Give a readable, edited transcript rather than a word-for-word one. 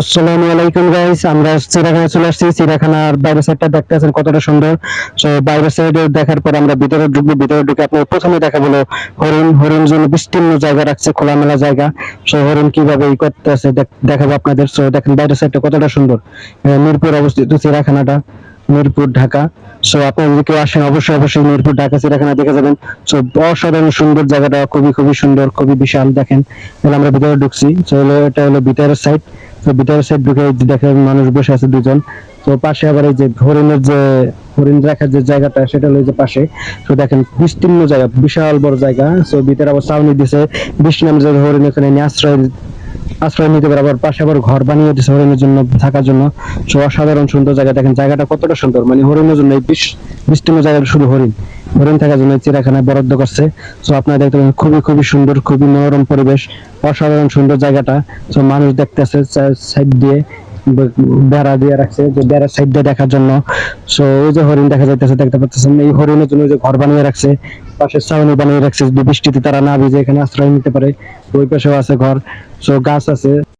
আসসালামু আলাইকুম গাইস, আমরা চিড়িয়াখানা চলে আসছি। চিড়িয়াখানার বাইরের সাইডটা দেখতে আছেন কতটা সুন্দর। তো বাইরের সাইডে দেখার পর আমরা ভিতরে ঢুকবো। ভিতরে ঢুকে আপনার প্রথমে দেখা বলো হরিণ। হরিণ জন্য বিস্তীর্ণ জায়গা রাখছে, খোলামেলা জায়গা। সো হরিণ কিভাবে করতে আছে দেখাবো আপনাদের। সো দেখেন বাইরের সাইডটা কতটা সুন্দর। মিরপুর অবস্থিত চিড়িয়াখানাটা, মিরপুর ঢাকা। সো আপনারা যদি কেউ আসেন অবশ্যই অবশ্যই মিরপুর ঢাকা চিড়িয়াখানা দেখে যাবেন। সো অসাধারণ সুন্দর জায়গাটা, খুবই খুবই সুন্দর, খুবই বিশাল। দেখেন তাহলে আমরা ভিতরে ঢুকছি। তো এটা হলো ভিতরের সাইড। তো ভিতরের সাইড ঢুকে দেখেন মানুষ বসে আছে দুজন। তো পাশে আবার এই যে হরিণের যে হরিণ রাখার যে জায়গাটা, সেটা হলো এই যে পাশে। তো দেখেন বিস্তীর্ণ জায়গা, বিশাল বড় জায়গা। তো ভিতরে আবার ছাউনি দিছে, বৃষ্টি নামে যাবে হরিণ এখানে নিয়ে আশ্রয় নিতে পারে। আবার পাশে আবার ঘর বানিয়ে দিচ্ছে হরিণের জন্য থাকার জন্য। তো অসাধারণ সুন্দর জায়গা। দেখেন জায়গাটা কতটা সুন্দর, মানে হরিণের জন্য এই বিস্তীর্ণ জায়গাটা শুধু হরিণ হরিণ থাকার জন্য চিড়িয়াখানায় বরাদ্দ করছে। তো আপনারা দেখতে পাবেন খুবই খুবই সুন্দর, খুবই মনোরম পরিবেশ, অসাধারণ সুন্দর জায়গাটা। তো মানুষ দেখতেছে সাইড দিয়ে বেড়া দিয়ে রাখছে, যে বেড়ার সাইড দিয়ে দেখার জন্য। সো ওই যে হরিণ দেখা যাইতেছে, দেখতে পাচ্ছেন এই হরিণের জন্য যে ঘর বানিয়ে রাখছে, পাশে ছাউনি বানিয়ে রাখছে, যদি বৃষ্টিতে তারা না ভিজে এখানে আশ্রয় নিতে পারে। ওই পাশেও আছে ঘর। সো গাছ আছে।